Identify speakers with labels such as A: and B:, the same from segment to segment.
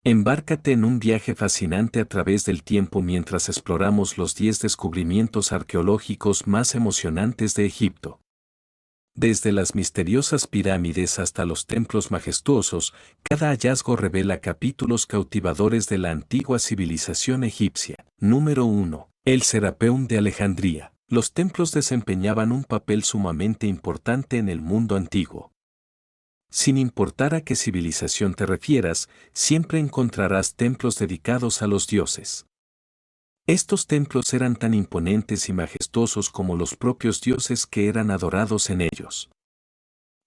A: Embárcate en un viaje fascinante a través del tiempo mientras exploramos los 10 descubrimientos arqueológicos más emocionantes de Egipto. Desde las misteriosas pirámides hasta los templos majestuosos, cada hallazgo revela capítulos cautivadores de la antigua civilización egipcia. Número 1. El Serapeum de Alejandría. Los templos desempeñaban un papel sumamente importante en el mundo antiguo. Sin importar a qué civilización te refieras, siempre encontrarás templos dedicados a los dioses. Estos templos eran tan imponentes y majestuosos como los propios dioses que eran adorados en ellos.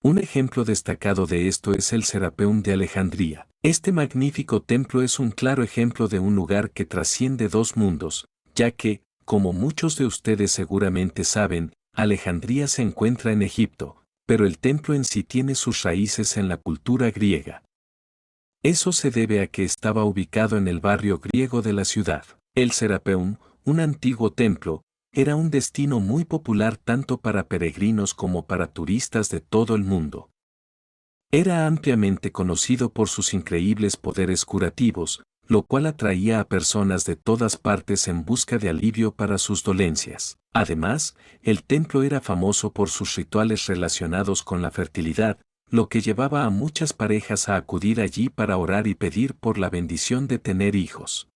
A: Un ejemplo destacado de esto es el Serapeum de Alejandría. Este magnífico templo es un claro ejemplo de un lugar que trasciende dos mundos, ya que, como muchos de ustedes seguramente saben, Alejandría se encuentra en Egipto, pero el templo en sí tiene sus raíces en la cultura griega. Eso se debe a que estaba ubicado en el barrio griego de la ciudad. El Serapeum, un antiguo templo, era un destino muy popular tanto para peregrinos como para turistas de todo el mundo. Era ampliamente conocido por sus increíbles poderes curativos, lo cual atraía a personas de todas partes en busca de alivio para sus dolencias. Además, el templo era famoso por sus rituales relacionados con la fertilidad, lo que llevaba a muchas parejas a acudir allí para orar y pedir por la bendición de tener hijos.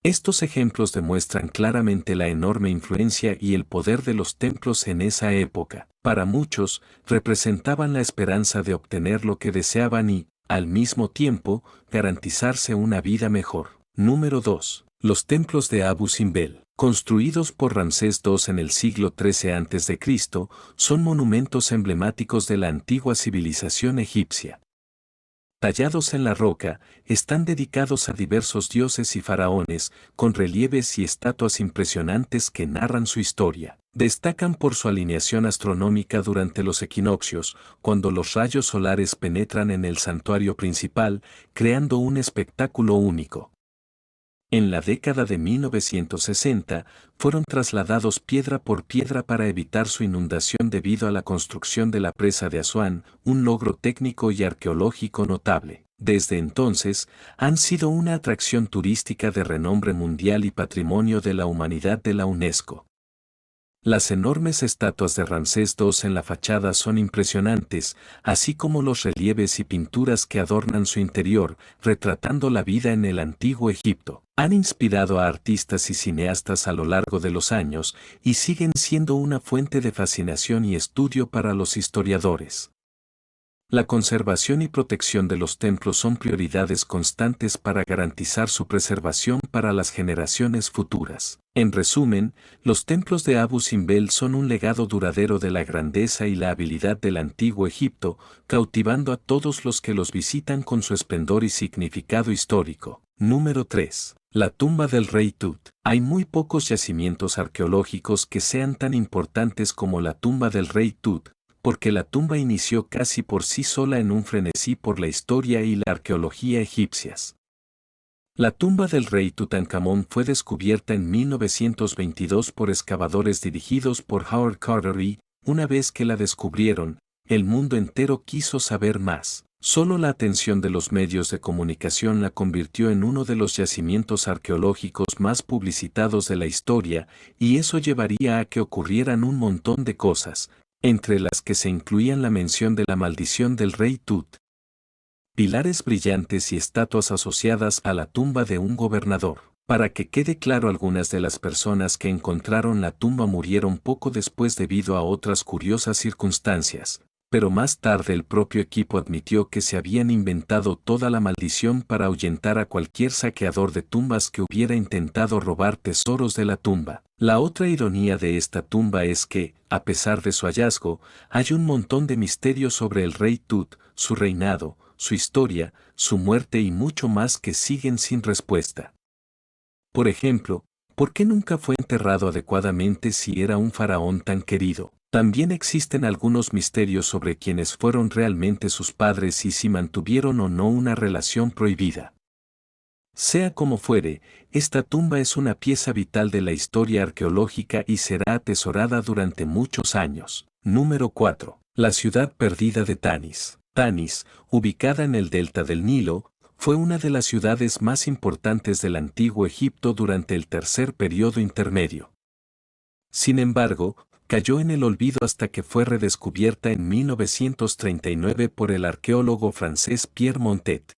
A: Estos ejemplos demuestran claramente la enorme influencia y el poder de los templos en esa época. Para muchos, representaban la esperanza de obtener lo que deseaban y, al mismo tiempo, garantizarse una vida mejor. Número 2. Los templos de Abu Simbel, construidos por Ramsés II en el siglo XIII a.C., son monumentos emblemáticos de la antigua civilización egipcia. Tallados en la roca, están dedicados a diversos dioses y faraones, con relieves y estatuas impresionantes que narran su historia. Destacan por su alineación astronómica durante los equinoccios, cuando los rayos solares penetran en el santuario principal, creando un espectáculo único. En la década de 1960, fueron trasladados piedra por piedra para evitar su inundación debido a la construcción de la presa de Asuán, un logro técnico y arqueológico notable. Desde entonces, han sido una atracción turística de renombre mundial y patrimonio de la humanidad de la UNESCO. Las enormes estatuas de Ramsés II en la fachada son impresionantes, así como los relieves y pinturas que adornan su interior, retratando la vida en el antiguo Egipto. Han inspirado a artistas y cineastas a lo largo de los años y siguen siendo una fuente de fascinación y estudio para los historiadores. La conservación y protección de los templos son prioridades constantes para garantizar su preservación para las generaciones futuras. En resumen, los templos de Abu Simbel son un legado duradero de la grandeza y la habilidad del antiguo Egipto, cautivando a todos los que los visitan con su esplendor y significado histórico. Número 3. La tumba del rey Tut. Hay muy pocos yacimientos arqueológicos que sean tan importantes como la tumba del rey Tut, porque la tumba inició casi por sí sola en un frenesí por la historia y la arqueología egipcias. La tumba del rey Tutankamón fue descubierta en 1922 por excavadores dirigidos por Howard Carter y, una vez que la descubrieron, el mundo entero quiso saber más. Solo la atención de los medios de comunicación la convirtió en uno de los yacimientos arqueológicos más publicitados de la historia, y eso llevaría a que ocurrieran un montón de cosas, entre las que se incluían la mención de la maldición del rey Tut, pilares brillantes y estatuas asociadas a la tumba de un gobernador. Para que quede claro, algunas de las personas que encontraron la tumba murieron poco después debido a otras curiosas circunstancias, pero más tarde el propio equipo admitió que se habían inventado toda la maldición para ahuyentar a cualquier saqueador de tumbas que hubiera intentado robar tesoros de la tumba. La otra ironía de esta tumba es que, a pesar de su hallazgo, hay un montón de misterios sobre el rey Tut, su reinado, su historia, su muerte y mucho más que siguen sin respuesta. Por ejemplo, ¿por qué nunca fue enterrado adecuadamente si era un faraón tan querido? También existen algunos misterios sobre quiénes fueron realmente sus padres y si mantuvieron o no una relación prohibida. Sea como fuere, esta tumba es una pieza vital de la historia arqueológica y será atesorada durante muchos años. Número 4. La ciudad perdida de Tanis. Tanis, ubicada en el delta del Nilo, fue una de las ciudades más importantes del antiguo Egipto durante el tercer periodo intermedio. Sin embargo, cayó en el olvido hasta que fue redescubierta en 1939 por el arqueólogo francés Pierre Montet.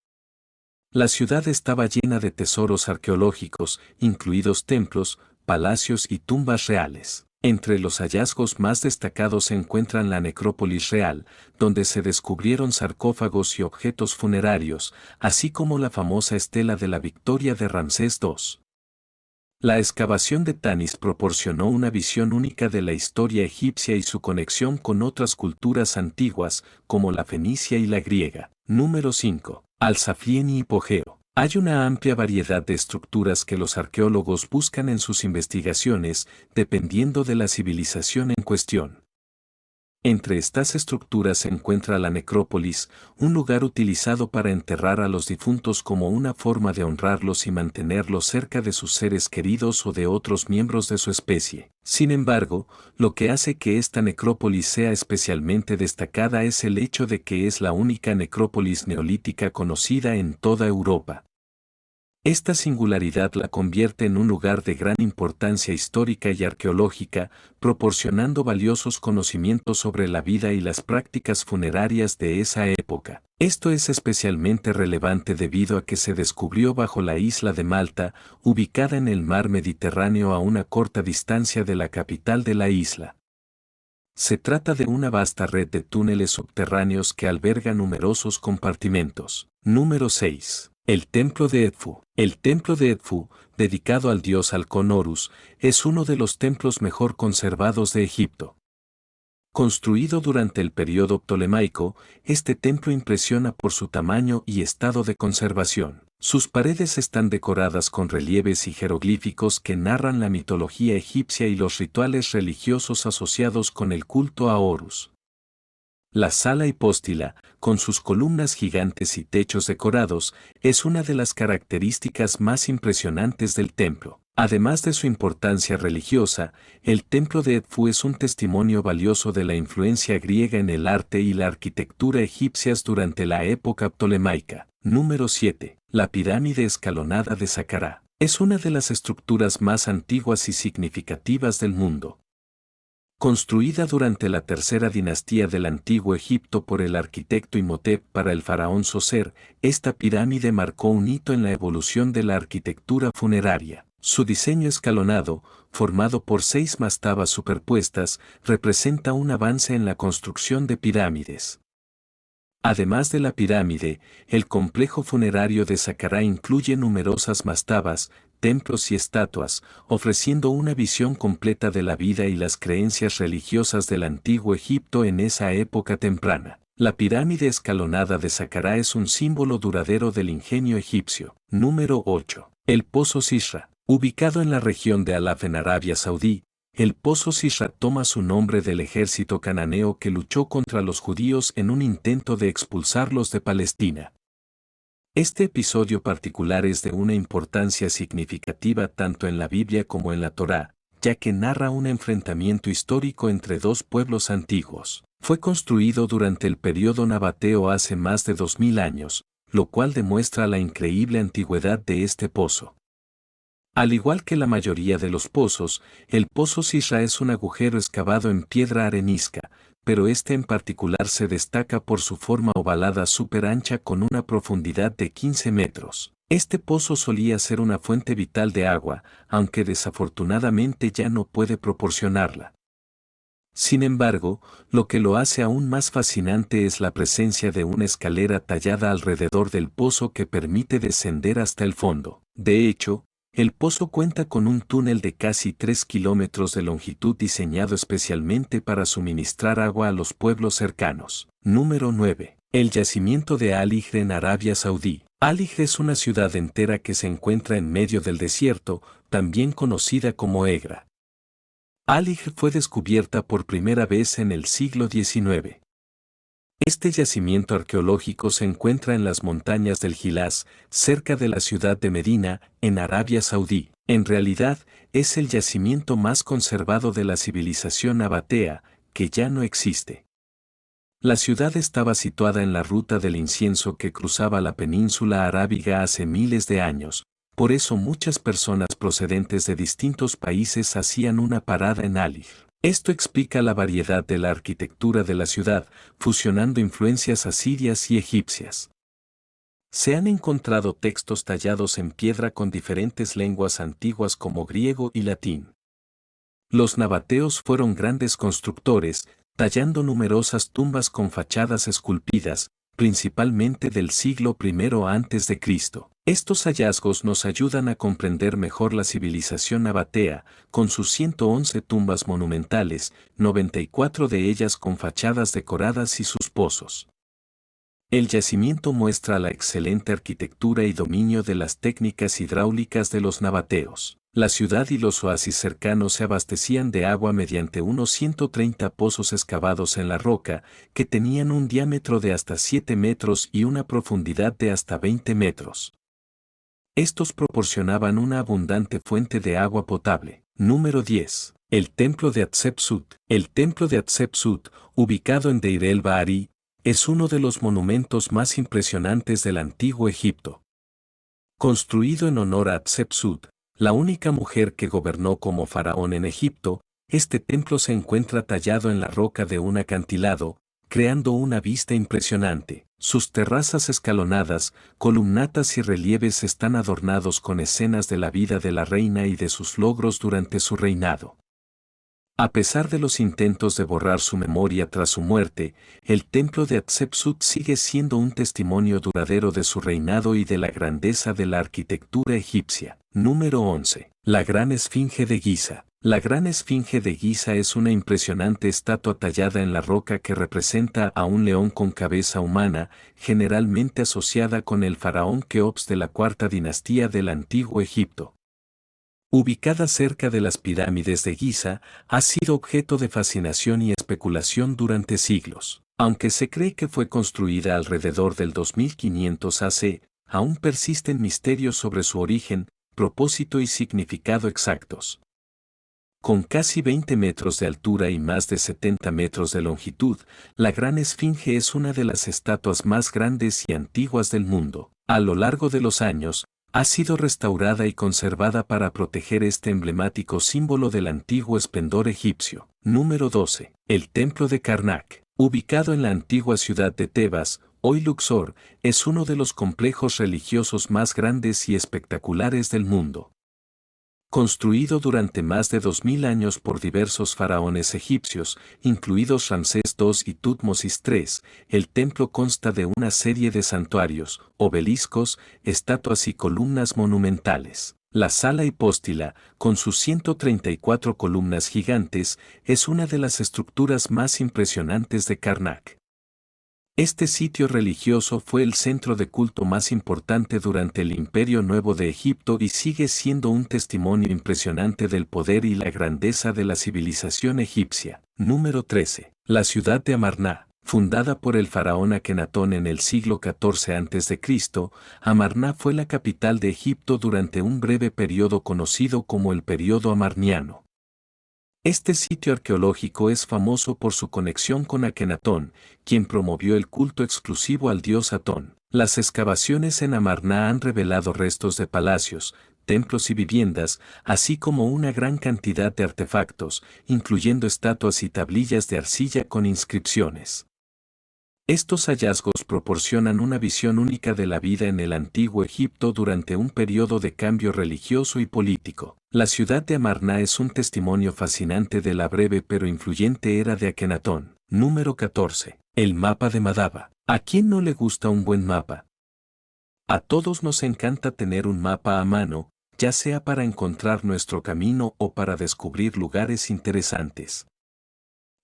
A: La ciudad estaba llena de tesoros arqueológicos, incluidos templos, palacios y tumbas reales. Entre los hallazgos más destacados se encuentran la necrópolis real, donde se descubrieron sarcófagos y objetos funerarios, así como la famosa estela de la Victoria de Ramsés II. La excavación de Tanis proporcionó una visión única de la historia egipcia y su conexión con otras culturas antiguas, como la fenicia y la griega. Número 5. Alsaflieni y Hipogeo. Hay una amplia variedad de estructuras que los arqueólogos buscan en sus investigaciones, dependiendo de la civilización en cuestión. Entre estas estructuras se encuentra la necrópolis, un lugar utilizado para enterrar a los difuntos como una forma de honrarlos y mantenerlos cerca de sus seres queridos o de otros miembros de su especie. Sin embargo, lo que hace que esta necrópolis sea especialmente destacada es el hecho de que es la única necrópolis neolítica conocida en toda Europa. Esta singularidad la convierte en un lugar de gran importancia histórica y arqueológica, proporcionando valiosos conocimientos sobre la vida y las prácticas funerarias de esa época. Esto es especialmente relevante debido a que se descubrió bajo la isla de Malta, ubicada en el mar Mediterráneo a una corta distancia de la capital de la isla. Se trata de una vasta red de túneles subterráneos que alberga numerosos compartimentos. Número 6. El Templo de Edfu. El Templo de Edfu, dedicado al dios Halcón Horus, es uno de los templos mejor conservados de Egipto. Construido durante el período ptolemaico, este templo impresiona por su tamaño y estado de conservación. Sus paredes están decoradas con relieves y jeroglíficos que narran la mitología egipcia y los rituales religiosos asociados con el culto a Horus. La sala hipóstila, con sus columnas gigantes y techos decorados, es una de las características más impresionantes del templo. Además de su importancia religiosa, el templo de Edfu es un testimonio valioso de la influencia griega en el arte y la arquitectura egipcias durante la época ptolemaica. Número 7. La pirámide escalonada de Saqqara. Es una de las estructuras más antiguas y significativas del mundo. Construida durante la tercera dinastía del Antiguo Egipto por el arquitecto Imhotep para el faraón Zoser, esta pirámide marcó un hito en la evolución de la arquitectura funeraria. Su diseño escalonado, formado por 6 mastabas superpuestas, representa un avance en la construcción de pirámides. Además de la pirámide, el complejo funerario de Saqqara incluye numerosas mastabas, templos y estatuas, ofreciendo una visión completa de la vida y las creencias religiosas del antiguo Egipto en esa época temprana. La pirámide escalonada de Saqqara es un símbolo duradero del ingenio egipcio. Número 8. El Pozo Sisra. Ubicado en la región de Halaf en Arabia Saudí, el Pozo Sisra toma su nombre del ejército cananeo que luchó contra los judíos en un intento de expulsarlos de Palestina. Este episodio particular es de una importancia significativa tanto en la Biblia como en la Torá, ya que narra un enfrentamiento histórico entre dos pueblos antiguos. Fue construido durante el período nabateo hace más de 2000 años, lo cual demuestra la increíble antigüedad de este pozo. Al igual que la mayoría de los pozos, el Pozo Sisra es un agujero excavado en piedra arenisca, pero este en particular se destaca por su forma ovalada súper ancha con una profundidad de 15 metros. Este pozo solía ser una fuente vital de agua, aunque desafortunadamente ya no puede proporcionarla. Sin embargo, lo que lo hace aún más fascinante es la presencia de una escalera tallada alrededor del pozo que permite descender hasta el fondo. De hecho, el pozo cuenta con un túnel de casi 3 kilómetros de longitud diseñado especialmente para suministrar agua a los pueblos cercanos. Número 9. El yacimiento de Al-Hijr en Arabia Saudí. Al-Hijr es una ciudad entera que se encuentra en medio del desierto, también conocida como Egra. Al-Hijr fue descubierta por primera vez en el siglo XIX. Este yacimiento arqueológico se encuentra en las montañas del Hijaz, cerca de la ciudad de Medina, en Arabia Saudí. En realidad, es el yacimiento más conservado de la civilización nabatea, que ya no existe. La ciudad estaba situada en la ruta del incienso que cruzaba la península arábiga hace miles de años, por eso muchas personas procedentes de distintos países hacían una parada en Aligh. Esto explica la variedad de la arquitectura de la ciudad, fusionando influencias asirias y egipcias. Se han encontrado textos tallados en piedra con diferentes lenguas antiguas como griego y latín. Los nabateos fueron grandes constructores, tallando numerosas tumbas con fachadas esculpidas, principalmente del siglo I a.C. Estos hallazgos nos ayudan a comprender mejor la civilización nabatea, con sus 111 tumbas monumentales, 94 de ellas con fachadas decoradas y sus pozos. El yacimiento muestra la excelente arquitectura y dominio de las técnicas hidráulicas de los nabateos. La ciudad y los oasis cercanos se abastecían de agua mediante unos 130 pozos excavados en la roca, que tenían un diámetro de hasta 7 metros y una profundidad de hasta 20 metros. Estos proporcionaban una abundante fuente de agua potable. Número 10. El Templo de Hatshepsut. El Templo de Hatshepsut, ubicado en Deir el-Bahari, es uno de los monumentos más impresionantes del antiguo Egipto. Construido en honor a Hatshepsut, la única mujer que gobernó como faraón en Egipto, este templo se encuentra tallado en la roca de un acantilado, creando una vista impresionante. Sus terrazas escalonadas, columnatas y relieves están adornados con escenas de la vida de la reina y de sus logros durante su reinado. A pesar de los intentos de borrar su memoria tras su muerte, el templo de Hatshepsut sigue siendo un testimonio duradero de su reinado y de la grandeza de la arquitectura egipcia. Número 11. La Gran Esfinge de Giza. La Gran Esfinge de Giza es una impresionante estatua tallada en la roca que representa a un león con cabeza humana, generalmente asociada con el faraón Keops de la cuarta dinastía del Antiguo Egipto. Ubicada cerca de las pirámides de Giza, ha sido objeto de fascinación y especulación durante siglos. Aunque se cree que fue construida alrededor del 2500 AC, aún persisten misterios sobre su origen, propósito y significado exactos. Con casi 20 metros de altura y más de 70 metros de longitud, la Gran Esfinge es una de las estatuas más grandes y antiguas del mundo. A lo largo de los años, ha sido restaurada y conservada para proteger este emblemático símbolo del antiguo esplendor egipcio. Número 12. El Templo de Karnak. Ubicado en la antigua ciudad de Tebas, hoy Luxor, es uno de los complejos religiosos más grandes y espectaculares del mundo. Construido durante más de 2000 años por diversos faraones egipcios, incluidos Ramsés II y Tutmosis III, el templo consta de una serie de santuarios, obeliscos, estatuas y columnas monumentales. La sala hipóstila, con sus 134 columnas gigantes, es una de las estructuras más impresionantes de Karnak. Este sitio religioso fue el centro de culto más importante durante el Imperio Nuevo de Egipto y sigue siendo un testimonio impresionante del poder y la grandeza de la civilización egipcia. Número 13. La ciudad de Amarná. Fundada por el faraón Akenatón en el siglo XIV a.C., Amarná fue la capital de Egipto durante un breve periodo conocido como el período amarniano. Este sitio arqueológico es famoso por su conexión con Akenatón, quien promovió el culto exclusivo al dios Atón. Las excavaciones en Amarná han revelado restos de palacios, templos y viviendas, así como una gran cantidad de artefactos, incluyendo estatuas y tablillas de arcilla con inscripciones. Estos hallazgos proporcionan una visión única de la vida en el antiguo Egipto durante un periodo de cambio religioso y político. La ciudad de Amarná es un testimonio fascinante de la breve pero influyente era de Akenatón. Número 14. El mapa de Madaba. ¿A quién no le gusta un buen mapa? A todos nos encanta tener un mapa a mano, ya sea para encontrar nuestro camino o para descubrir lugares interesantes.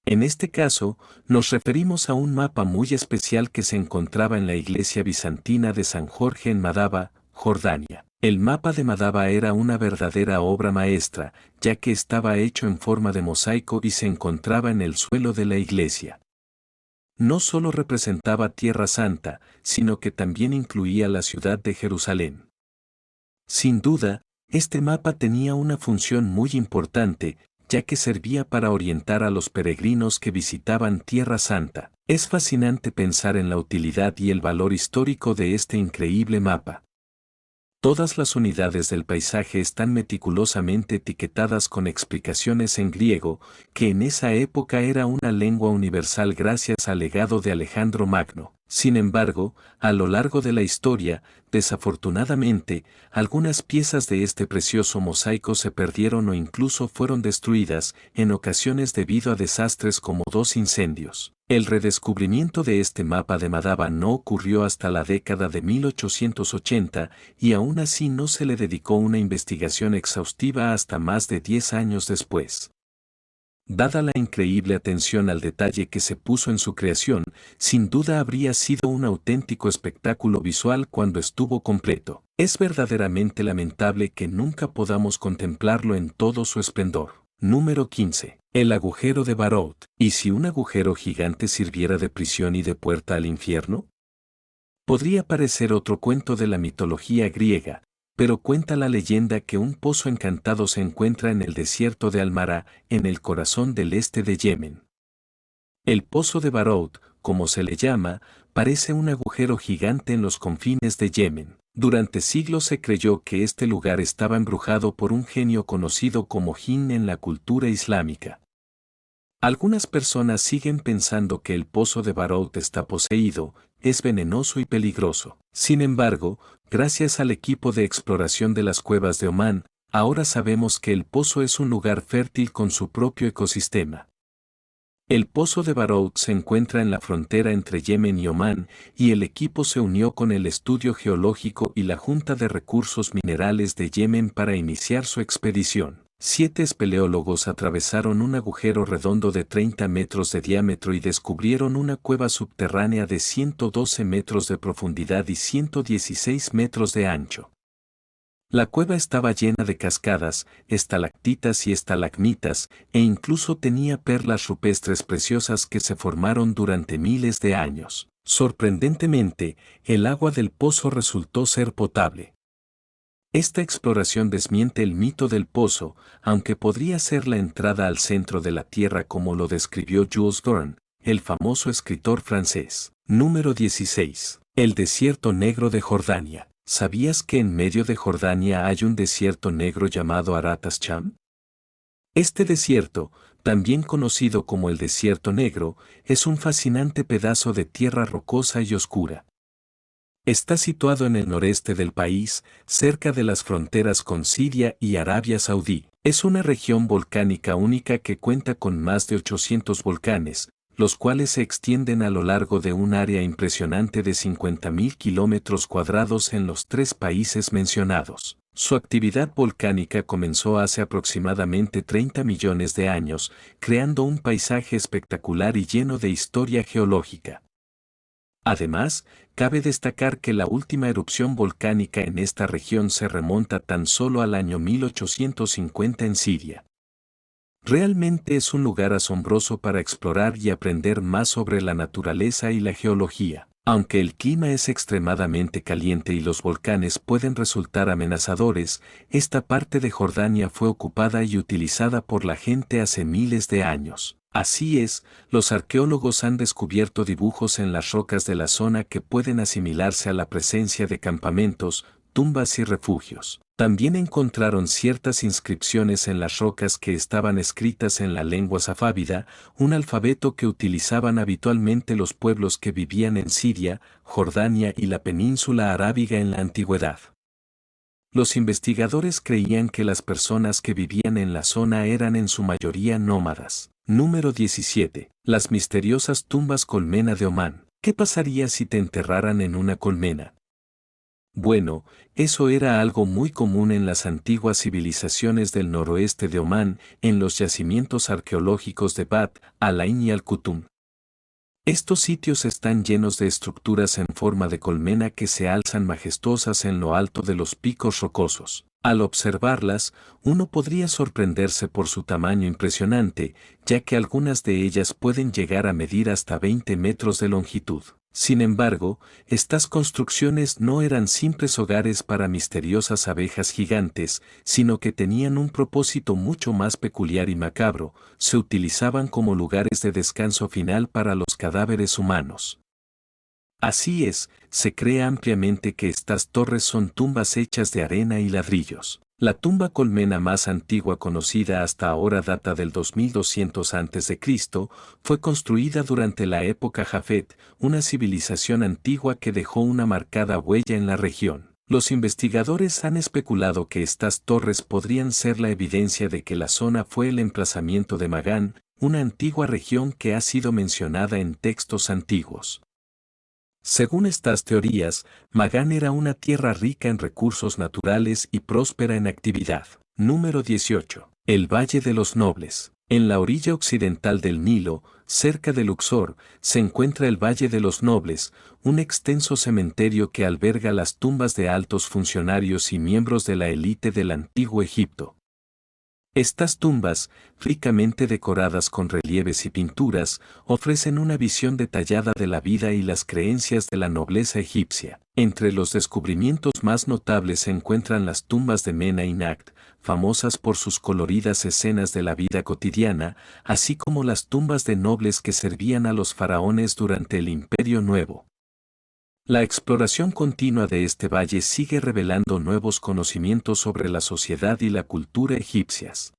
A: En este caso, nos referimos a un mapa muy especial que se encontraba en la iglesia bizantina de San Jorge en Madaba, Jordania. El mapa de Madaba era una verdadera obra maestra, ya que estaba hecho en forma de mosaico y se encontraba en el suelo de la iglesia. No solo representaba Tierra Santa, sino que también incluía la ciudad de Jerusalén. Sin duda, este mapa tenía una función muy importante, ya que servía para orientar a los peregrinos que visitaban Tierra Santa. Es fascinante pensar en la utilidad y el valor histórico de este increíble mapa. Todas las unidades del paisaje están meticulosamente etiquetadas con explicaciones en griego, que en esa época era una lengua universal gracias al legado de Alejandro Magno. Sin embargo, a lo largo de la historia, desafortunadamente, algunas piezas de este precioso mosaico se perdieron o incluso fueron destruidas, en ocasiones debido a desastres como dos incendios. El redescubrimiento de este mapa de Madaba no ocurrió hasta la década de 1880 y aún así no se le dedicó una investigación exhaustiva hasta más de 10 años después. Dada la increíble atención al detalle que se puso en su creación, sin duda habría sido un auténtico espectáculo visual cuando estuvo completo. Es verdaderamente lamentable que nunca podamos contemplarlo en todo su esplendor. Número 15. El agujero de Barot. ¿Y si un agujero gigante sirviera de prisión y de puerta al infierno? Podría parecer otro cuento de la mitología griega, pero cuenta la leyenda que un pozo encantado se encuentra en el desierto de Al-Mará, en el corazón del este de Yemen. El pozo de Barot, como se le llama, parece un agujero gigante en los confines de Yemen. Durante siglos se creyó que este lugar estaba embrujado por un genio conocido como Jinn en la cultura islámica. Algunas personas siguen pensando que el pozo de Barot está poseído, es venenoso y peligroso. Sin embargo, gracias al equipo de exploración de las cuevas de Omán, ahora sabemos que el pozo es un lugar fértil con su propio ecosistema. El pozo de Barot se encuentra en la frontera entre Yemen y Omán, y el equipo se unió con el Estudio Geológico y la Junta de Recursos Minerales de Yemen para iniciar su expedición. 7 espeleólogos atravesaron un agujero redondo de 30 metros de diámetro y descubrieron una cueva subterránea de 112 metros de profundidad y 116 metros de ancho. La cueva estaba llena de cascadas, estalactitas y estalagmitas, e incluso tenía perlas rupestres preciosas que se formaron durante miles de años. Sorprendentemente, el agua del pozo resultó ser potable. Esta exploración desmiente el mito del pozo, aunque podría ser la entrada al centro de la Tierra como lo describió Jules Verne, el famoso escritor francés. Número 16. El desierto negro de Jordania. ¿Sabías que en medio de Jordania hay un desierto negro llamado Arat Asham? Este desierto, también conocido como el desierto negro, es un fascinante pedazo de tierra rocosa y oscura. Está situado en el noreste del país, cerca de las fronteras con Siria y Arabia Saudí. Es una región volcánica única que cuenta con más de 800 volcanes, los cuales se extienden a lo largo de un área impresionante de 50.000 kilómetros cuadrados en los 3 países mencionados. Su actividad volcánica comenzó hace aproximadamente 30 millones de años, creando un paisaje espectacular y lleno de historia geológica. Además, cabe destacar que la última erupción volcánica en esta región se remonta tan solo al año 1850 en Siria. Realmente es un lugar asombroso para explorar y aprender más sobre la naturaleza y la geología. Aunque el clima es extremadamente caliente y los volcanes pueden resultar amenazadores, esta parte de Jordania fue ocupada y utilizada por la gente hace miles de años. Así es, los arqueólogos han descubierto dibujos en las rocas de la zona que pueden asimilarse a la presencia de campamentos, tumbas y refugios. También encontraron ciertas inscripciones en las rocas que estaban escritas en la lengua safávida, un alfabeto que utilizaban habitualmente los pueblos que vivían en Siria, Jordania y la península arábiga en la antigüedad. Los investigadores creían que las personas que vivían en la zona eran en su mayoría nómadas. Número 17. Las misteriosas tumbas colmena de Omán. ¿Qué pasaría si te enterraran en una colmena? Bueno, eso era algo muy común en las antiguas civilizaciones del noroeste de Omán, en los yacimientos arqueológicos de Bab al-Ain y Al-Kutum. Estos sitios están llenos de estructuras en forma de colmena que se alzan majestuosas en lo alto de los picos rocosos. Al observarlas, uno podría sorprenderse por su tamaño impresionante, ya que algunas de ellas pueden llegar a medir hasta 20 metros de longitud. Sin embargo, estas construcciones no eran simples hogares para misteriosas abejas gigantes, sino que tenían un propósito mucho más peculiar y macabro: se utilizaban como lugares de descanso final para los cadáveres humanos. Así es, se cree ampliamente que estas torres son tumbas hechas de arena y ladrillos. La tumba colmena más antigua conocida hasta ahora data del 2200 a.C., fue construida durante la época Jafet, una civilización antigua que dejó una marcada huella en la región. Los investigadores han especulado que estas torres podrían ser la evidencia de que la zona fue el emplazamiento de Magán, una antigua región que ha sido mencionada en textos antiguos. Según estas teorías, Magán era una tierra rica en recursos naturales y próspera en actividad. Número 18. El Valle de los Nobles. En la orilla occidental del Nilo, cerca de Luxor, se encuentra el Valle de los Nobles, un extenso cementerio que alberga las tumbas de altos funcionarios y miembros de la élite del antiguo Egipto. Estas tumbas, ricamente decoradas con relieves y pinturas, ofrecen una visión detallada de la vida y las creencias de la nobleza egipcia. Entre los descubrimientos más notables se encuentran las tumbas de Mena y Nakt, famosas por sus coloridas escenas de la vida cotidiana, así como las tumbas de nobles que servían a los faraones durante el Imperio Nuevo. La exploración continua de este valle sigue revelando nuevos conocimientos sobre la sociedad y la cultura egipcias.